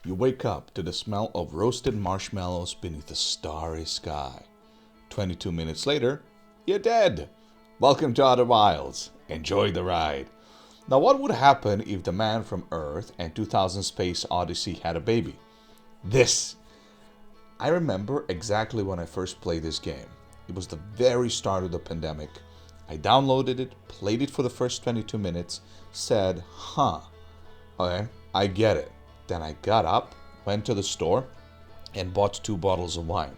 You wake up to the smell of roasted marshmallows beneath a starry sky. 22 minutes later, you're dead. Welcome to Outer Wilds. Enjoy the ride. Now, what would happen if the man from Earth and 2000 Space Odyssey had a baby? This. I remember exactly when I first played this game. It was the very start of the pandemic. I downloaded it, played it for the first 22 minutes, said, okay, I get it. Then I got up, went to the store, and bought 2 bottles of wine.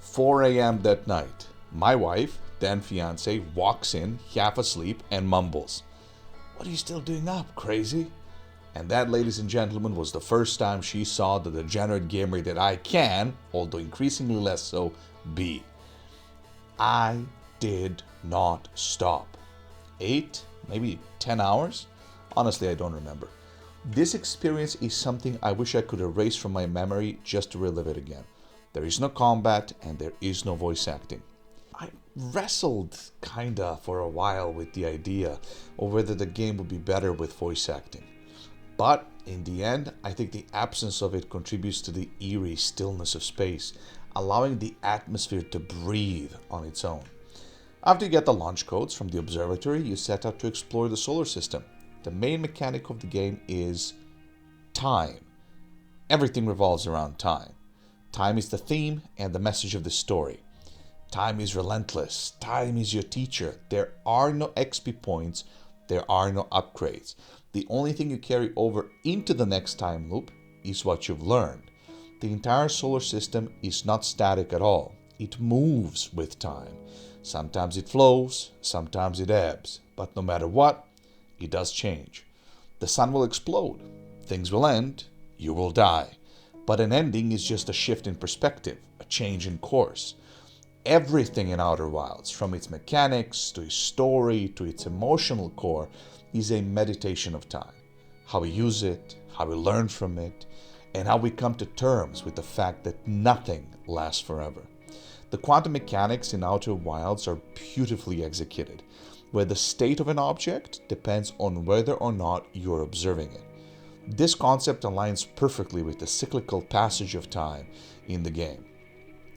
4 a.m. that night, my wife, then fiance, walks in, half asleep, and mumbles, "What are you still doing up, crazy?" And that, ladies and gentlemen, was the first time she saw the degenerate gamer that I can, although increasingly less so, be. I did not stop. 8, maybe 10 hours? Honestly, I don't remember. This experience is something I wish I could erase from my memory just to relive it again. There is no combat and there is no voice acting. I wrestled kinda for a while with the idea of whether the game would be better with voice acting. But in the end, I think the absence of it contributes to the eerie stillness of space, allowing the atmosphere to breathe on its own. After you get the launch codes from the observatory, you set out to explore the solar system. The main mechanic of the game is time. Everything revolves around time. Time is the theme and the message of the story. Time is relentless. Time is your teacher. There are no XP points. There are no upgrades. The only thing you carry over into the next time loop is what you've learned. The entire solar system is not static at all. It moves with time. Sometimes it flows, sometimes it ebbs. But no matter what, it does change. The sun will explode. Things will end. You will die. But an ending is just a shift in perspective, a change in course. Everything in Outer Wilds, from its mechanics to its story to its emotional core, is a meditation of time. How we use it, how we learn from it, and how we come to terms with the fact that nothing lasts forever. The quantum mechanics in Outer Wilds are beautifully executed, where the state of an object depends on whether or not you're observing it. This concept aligns perfectly with the cyclical passage of time in the game,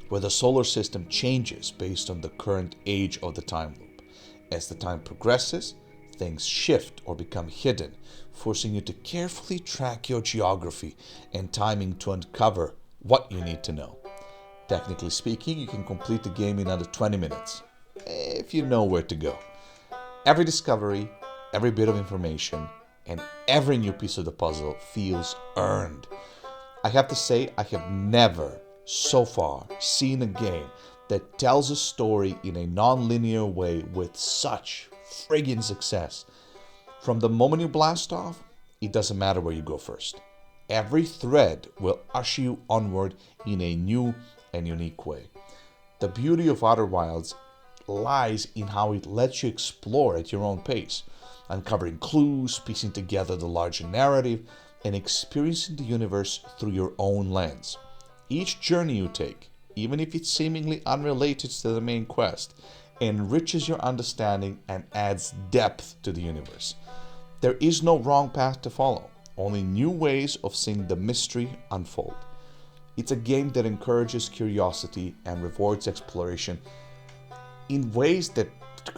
where the solar system changes based on the current age of the time loop. As the time progresses, things shift or become hidden, forcing you to carefully track your geography and timing to uncover what you need to know. Technically speaking, you can complete the game in under 20 minutes, if you know where to go. Every discovery, every bit of information, and every new piece of the puzzle feels earned. I have to say, I have never so far seen a game that tells a story in a non-linear way with such friggin' success. From the moment you blast off, it doesn't matter where you go first. Every thread will usher you onward in a new and unique way. The beauty of Outer Wilds lies in how it lets you explore at your own pace, uncovering clues, piecing together the larger narrative, and experiencing the universe through your own lens. Each journey you take, even if it's seemingly unrelated to the main quest, enriches your understanding and adds depth to the universe. There is no wrong path to follow, only new ways of seeing the mystery unfold. It's a game that encourages curiosity and rewards exploration in ways that,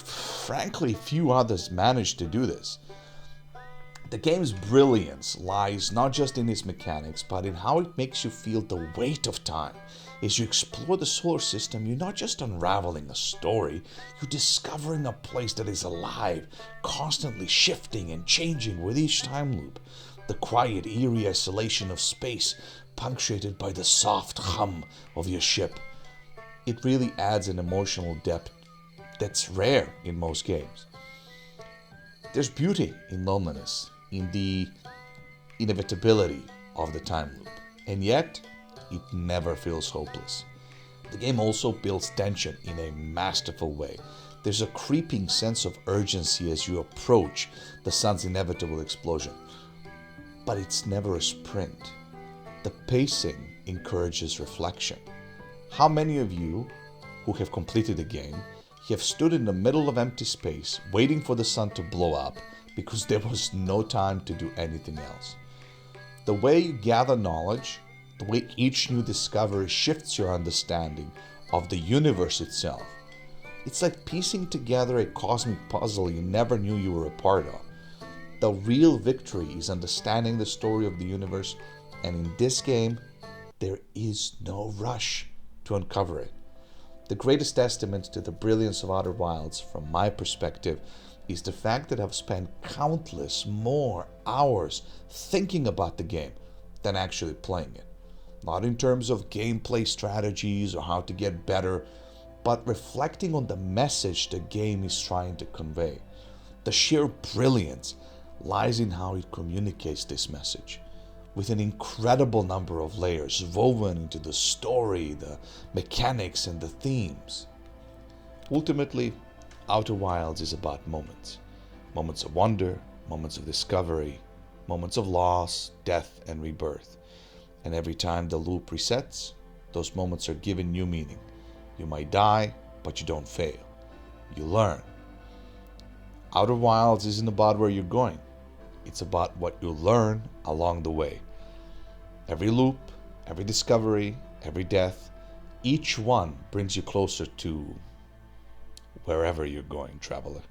frankly, few others manage to do this. The game's brilliance lies not just in its mechanics, but in how it makes you feel the weight of time. As you explore the solar system, you're not just unraveling a story, you're discovering a place that is alive, constantly shifting and changing with each time loop. The quiet, eerie isolation of space, punctuated by the soft hum of your ship. It really adds an emotional depth that's rare in most games. There's beauty in loneliness, in the inevitability of the time loop, and yet it never feels hopeless. The game also builds tension in a masterful way. There's a creeping sense of urgency as you approach the sun's inevitable explosion, but it's never a sprint. The pacing encourages reflection. How many of you who have completed the game have stood in the middle of empty space waiting for the sun to blow up because there was no time to do anything else? The way you gather knowledge, the way each new discovery shifts your understanding of the universe itself. It's like piecing together a cosmic puzzle you never knew you were a part of. The real victory is understanding the story of the universe, and in this game, there is no rush to uncover it. The greatest testament to the brilliance of Outer Wilds, from my perspective, is the fact that I've spent countless more hours thinking about the game than actually playing it. Not in terms of gameplay strategies or how to get better, but reflecting on the message the game is trying to convey. The sheer brilliance lies in how it communicates this message, with an incredible number of layers woven into the story, the mechanics, and the themes. Ultimately, Outer Wilds is about moments. Moments of wonder, moments of discovery, moments of loss, death, and rebirth. And every time the loop resets, those moments are given new meaning. You might die, but you don't fail. You learn. Outer Wilds isn't about where you're going. It's about what you learn along the way. Every loop, every discovery, every death, each one brings you closer to wherever you're going, traveler.